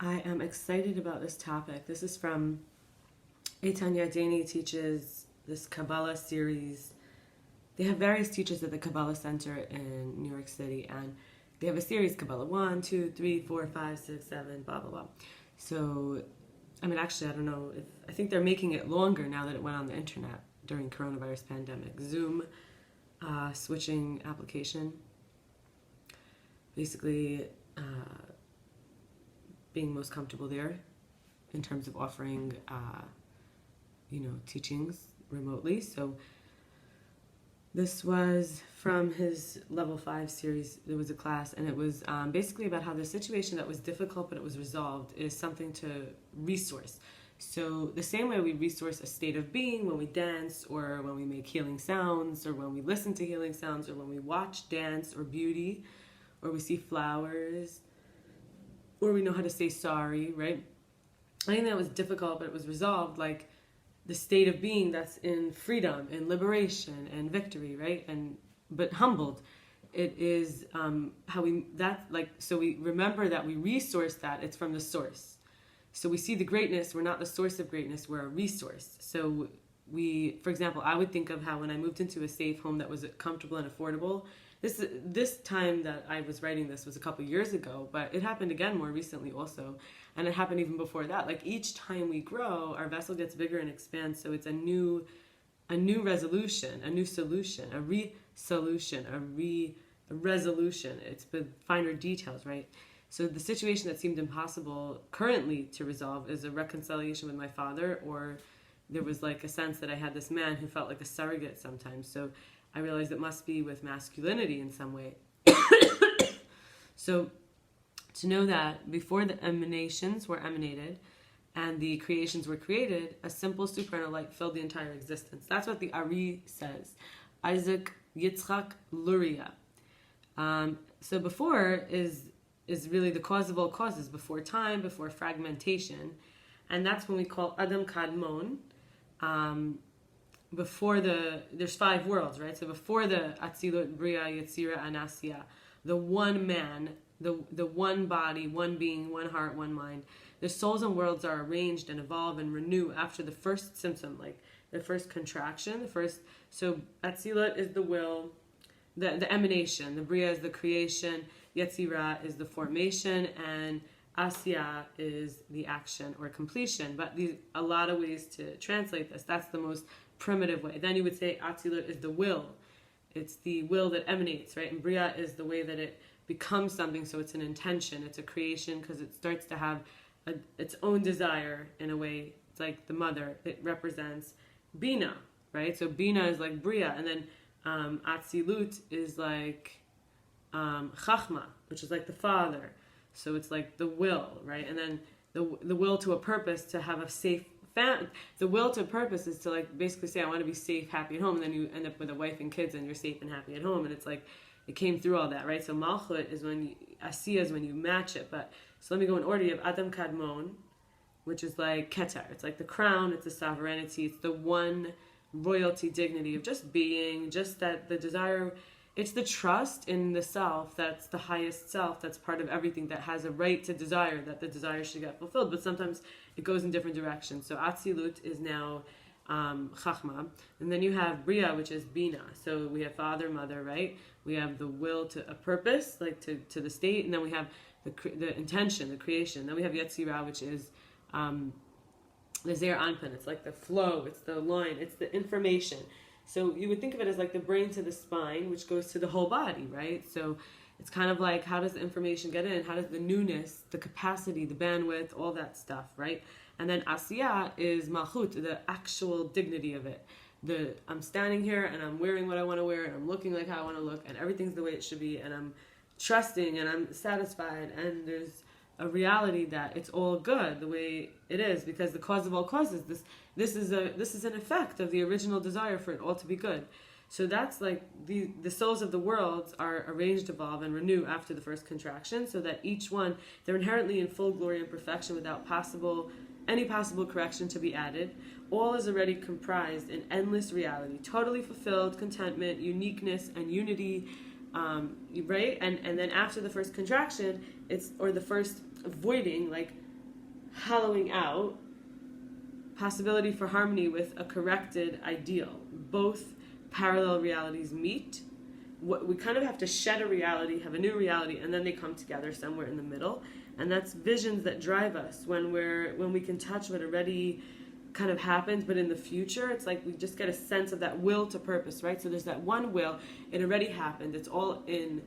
I am excited about this topic. This is from Eitan Yardeni teaches this Kabbalah series. They have various teachers at the Kabbalah Center in New York City, and they have a series, Kabbalah 1, 2, 3, 4, 5, 6, 7, blah, blah, blah. So, actually, I don't know. I think they're making it longer now that it went on the internet during coronavirus pandemic. Zoom switching application. Basically, being most comfortable there in terms of offering, teachings remotely. So this was from his level 5 series. There was a class, and it was basically about how the situation that was difficult but it was resolved is something to resource. So the same way we resource a state of being when we dance, or when we make healing sounds, or when we listen to healing sounds, or when we watch dance or beauty, or we see flowers, or we know how to say sorry, right? Anything that was difficult but it was resolved, like the state of being that's in freedom and liberation and victory, right? But humbled. It is so we remember that we resource that, it's from the source. So we see the greatness, we're not the source of greatness, we're a resource. So for example, I would think of how when I moved into a safe home that was comfortable and affordable, this time that I was writing this was a couple years ago, but it happened again more recently also, and it happened even before that. Like each time we grow, our vessel gets bigger and expands, so it's a new resolution, a new solution, a resolution. It's with finer details, right? So the situation that seemed impossible currently to resolve is a reconciliation with my father, or there was like a sense that I had this man who felt like a surrogate sometimes. So I realized it must be with masculinity in some way. So to know that before the emanations were emanated and the creations were created, a simple supernal light filled the entire existence. That's what the Ari says. Isaac Yitzchak Luria. So before is really the cause of all causes, before time, before fragmentation. And that's when we call Adam Kadmon. There's 5 worlds, right? So before the Atzilut, Bria, Yetzira, and Asiya, the one man, the one body, one being, one heart, one mind, the souls and worlds are arranged and evolve and renew after the first symptom, like the first contraction, so Atzilut is the will, the emanation, the Bria is the creation, Yetzira is the formation, and Asiya is the action or completion. But a lot of ways to translate this. That's the most primitive way. Then you would say Atzilut is the will. It's the will that emanates, right? And Bria is the way that it becomes something, so it's an intention, it's a creation, because it starts to have its own desire in a way. It's like the mother. It represents Bina, right? So Bina is like Bria, and then Atzilut is like Chachma, which is like the father. So it's like the will, right? And then the will to a purpose, to have a safe the will to a purpose is to like basically say, I want to be safe, happy at home, and then you end up with a wife and kids and you're safe and happy at home, and it's like it came through all that, right? So Malchut is Asiya is when you match it. But so let me go in order. You have Adam Kadmon, which is like Keter. It's like the crown, it's the sovereignty, it's the one royalty dignity of just being, just that the desire. It's the trust in the self that's the highest self, that's part of everything, that has a right to desire, that the desire should get fulfilled. But sometimes it goes in different directions. So Atzilut is now Chachma. And then you have Bria, which is Bina. So we have father, mother, right? We have the will to a purpose, like to the state. And then we have the intention, the creation. Then we have Yetzirah, which is the Zeir Anpin. It's like the flow, it's the line, it's the information. So you would think of it as like the brain to the spine, which goes to the whole body, right? So it's kind of like, how does the information get in? How does the newness, the capacity, the bandwidth, all that stuff, right? And then Asiya is Malchut, the actual dignity of it. I'm standing here and I'm wearing what I want to wear and I'm looking like how I want to look and everything's the way it should be and I'm trusting and I'm satisfied and there's a reality that it's all good the way it is, because the cause of all causes, this is an effect of the original desire for it all to be good. So that's like the souls of the worlds are arranged, evolve, and renew after the first contraction, so that each one, they're inherently in full glory and perfection without any possible correction to be added. All is already comprised in endless reality, totally fulfilled, contentment, uniqueness, and unity, right? And then after the first contraction, or the first voiding, like hollowing out, possibility for harmony with a corrected ideal. Both parallel realities meet. We kind of have to shed a reality, have a new reality, and then they come together somewhere in the middle. And that's visions that drive us when we can touch what already kind of happens, but in the future, it's like we just get a sense of that will to purpose, right? So there's that one will, it already happened, it's all in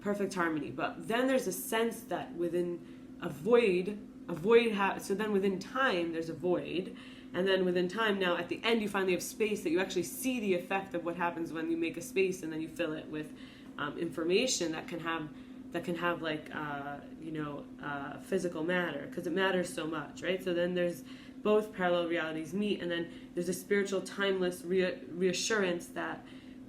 perfect harmony. But then there's a sense that within a void so then within time there's a void, and then within time, now at the end you finally have space that you actually see the effect of what happens when you make a space, and then you fill it with information that can have like physical matter, because it matters so much, right? So then there's both parallel realities meet, and then there's a spiritual timeless reassurance that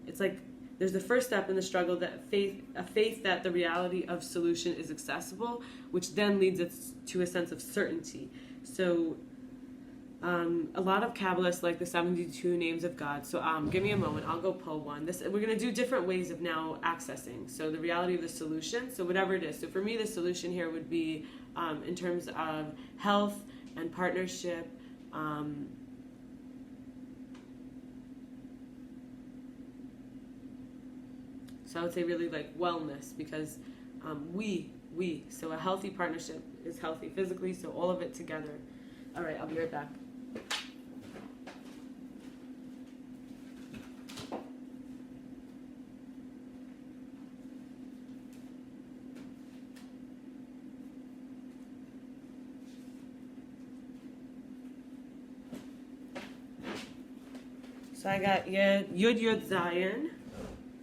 it's like there's the first step in the struggle, that faith that the reality of solution is accessible, which then leads us to a sense of certainty. So a lot of Kabbalists like the 72 names of God. So give me a moment, I'll go pull one. We're going to do different ways of now accessing. So the reality of the solution, so whatever it is. So for me, the solution here would be in terms of health and partnership, so I would say really like wellness, because so a healthy partnership is healthy physically, so all of it together. All right, I'll be right back. So I got Yud Yud Zayin.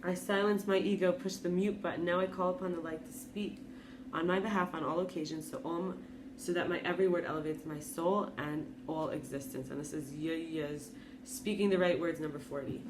I silence my ego, push the mute button. Now I call upon the light to speak on my behalf on all occasions, so that my every word elevates my soul and all existence. And this is Yuz, speaking the right words, number 40.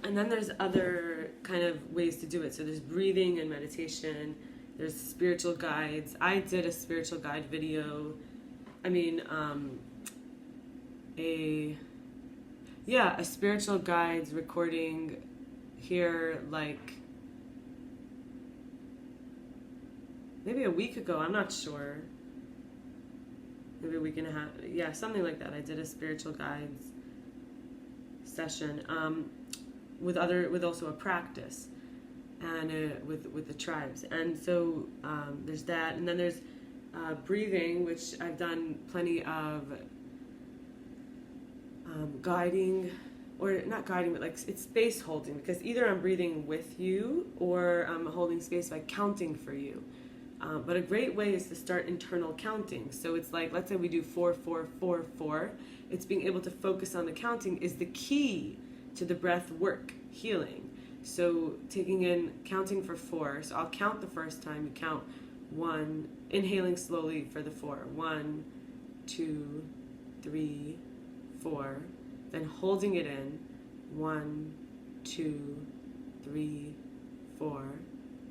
And then there's other kind of ways to do it. So there's breathing and meditation. There's spiritual guides. I did a spiritual guide video. A spiritual guides recording here, like maybe a week ago. I'm not sure. Maybe a week and a half. Yeah, something like that. I did a spiritual guides session with also a practice, and with the tribes. And so there's that, and then there's breathing, which I've done plenty of guiding, or not guiding, but like it's space holding, because either I'm breathing with you or I'm holding space by counting for you. But a great way is to start internal counting. So it's like, let's say we do 4, 4, 4, 4. It's being able to focus on the counting is the key to the breath work healing. So taking in, counting for 4. So I'll count the first time. You count 1, inhaling slowly for the 4. 1, 2, 3, 4. Then holding it in. 1, 2, 3, 4.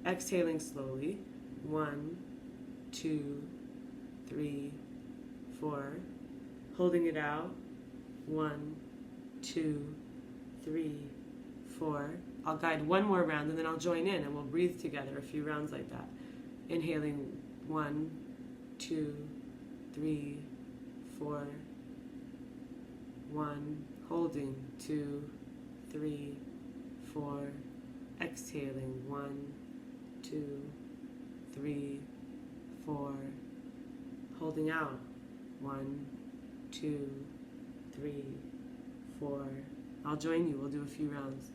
Exhaling slowly. 1, 2, 3, 4. Holding it out. 1, 2, 3, 4. I'll guide one more round, and then I'll join in, and we'll breathe together a few rounds like that. Inhaling 1, 2, 3, 4. 1. Holding 2, 3, 4. Exhaling 1, 2, 3, 4. Holding out 1, 2, 3, 4. I'll join you. We'll do a few rounds.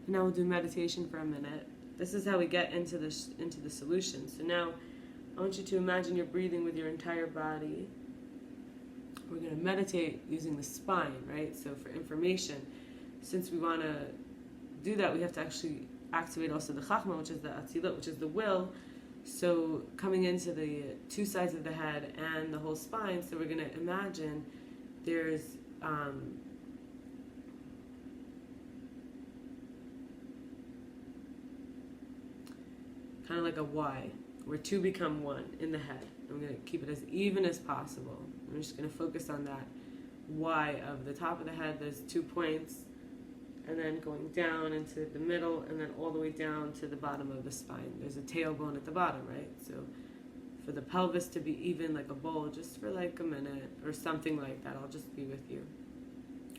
And now we'll do meditation for a minute. This is how we get into the solution. So now I want you to imagine you're breathing with your entire body. We're going to meditate using the spine, right? So for information, since we want to do that, we have to actually activate also the chachma, which is the atzilut, which is the will. So coming into the two sides of the head and the whole spine, so we're going to imagine there's kind of like a Y, where two become one in the head. I'm going to keep it as even as possible. I'm just going to focus on that Y of the top of the head. There's 2 points, and then going down into the middle, and then all the way down to the bottom of the spine. There's a tailbone at the bottom, right? So for the pelvis to be even like a bowl, just for like a minute or something like that, I'll just be with you.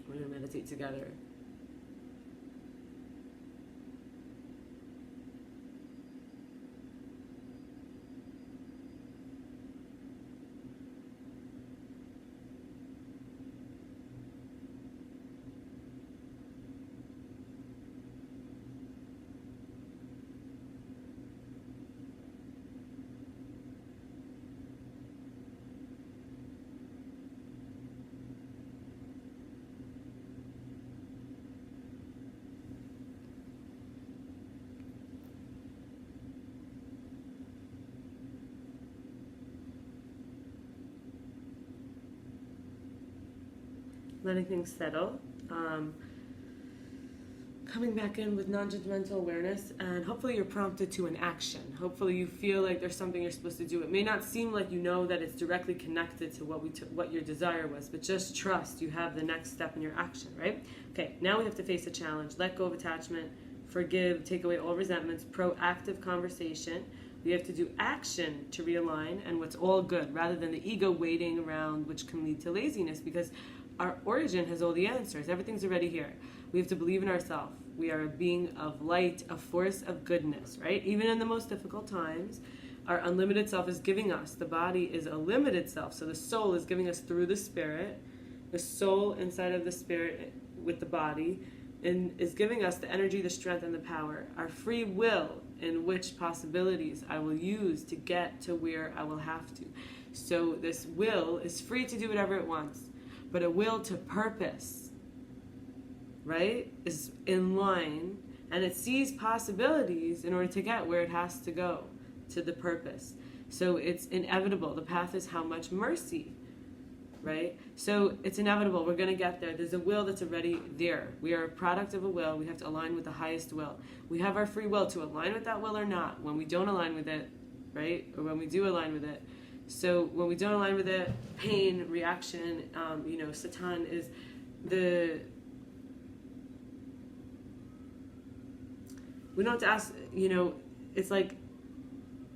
We're going to meditate together. Letting things settle. Coming back in with non-judgmental awareness, and hopefully you're prompted to an action. Hopefully you feel like there's something you're supposed to do. It may not seem like you know that it's directly connected to what your desire was, but just trust you have the next step in your action, right? Okay, now we have to face a challenge. Let go of attachment, forgive, take away all resentments, proactive conversation. We have to do action to realign and what's all good, rather than the ego waiting around, which can lead to laziness, because our origin has all the answers. Everything's already here. We have to believe in ourselves. We are a being of light, a force of goodness, right? Even in the most difficult times, our unlimited self is giving us. The body is a limited self. So the soul is giving us through the spirit. The soul inside of the spirit with the body and is giving us the energy, the strength, and the power. Our free will in which possibilities I will use to get to where I will have to. So this will is free to do whatever it wants. But a will to purpose, right, is in line, and it sees possibilities in order to get where it has to go, to the purpose. So it's inevitable. The path is how much mercy, right? So it's inevitable. We're going to get there. There's a will that's already there. We are a product of a will. We have to align with the highest will. We have our free will to align with that will or not. When we don't align with it, right, or when we do align with it, so when we don't align with it, pain, reaction, Satan is we don't have to ask, it's like,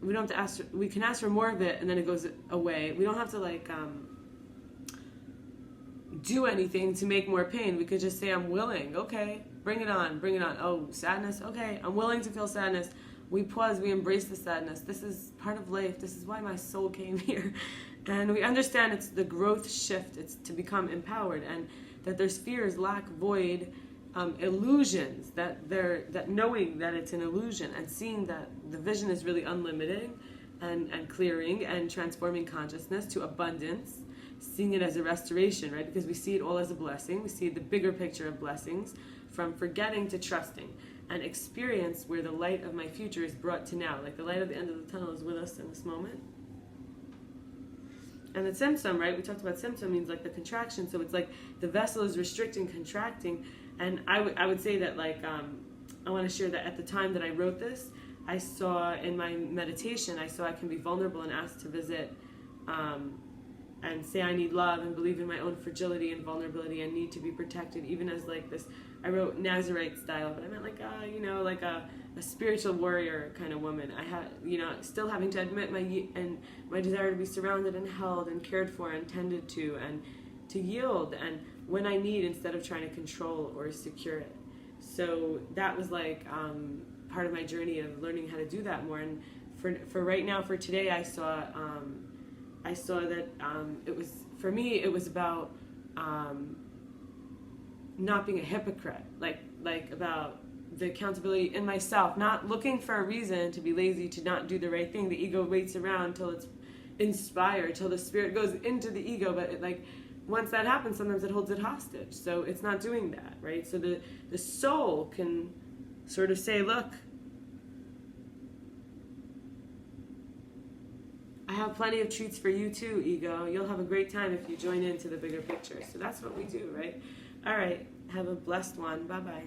we don't have to ask, we can ask for more of it and then it goes away. We don't have to do anything to make more pain. We could just say, I'm willing. Okay, bring it on. Oh, sadness. Okay, I'm willing to feel sadness. We pause, we embrace the sadness. This is part of life. This is why my soul came here. And we understand it's the growth shift. It's to become empowered. And that there's fears, lack, void, illusions. That knowing that it's an illusion and seeing that the vision is really unlimited and clearing and transforming consciousness to abundance. Seeing it as a restoration, right? Because we see it all as a blessing. We see the bigger picture of blessings from forgetting to trusting. And experience where the light of my future is brought to now. Like the light at the end of the tunnel is with us in this moment. And the symptom, right? We talked about symptom means like the contraction. So it's like the vessel is restricting, contracting. And I would say that I want to share that at the time that I wrote this, I saw in my meditation, I can be vulnerable and asked to visit and say I need love and believe in my own fragility and vulnerability and need to be protected, even as like this, I wrote Nazarite style, but I meant like a spiritual warrior kind of woman. I had, still having to admit my desire to be surrounded and held and cared for and tended to and to yield and when I need instead of trying to control or secure it. So that was part of my journey of learning how to do that more. And for right now, for today, I saw that it was, for me, it was about not being a hypocrite, like about the accountability in myself, not looking for a reason to be lazy, to not do the right thing. The ego waits around till it's inspired, till the spirit goes into the ego, but once that happens, sometimes it holds it hostage. So it's not doing that, right? So the soul can sort of say, look, I have plenty of treats for you too, ego. You'll have a great time if you join into the bigger picture. So that's what we do, right? All right. Have a blessed one. Bye-bye.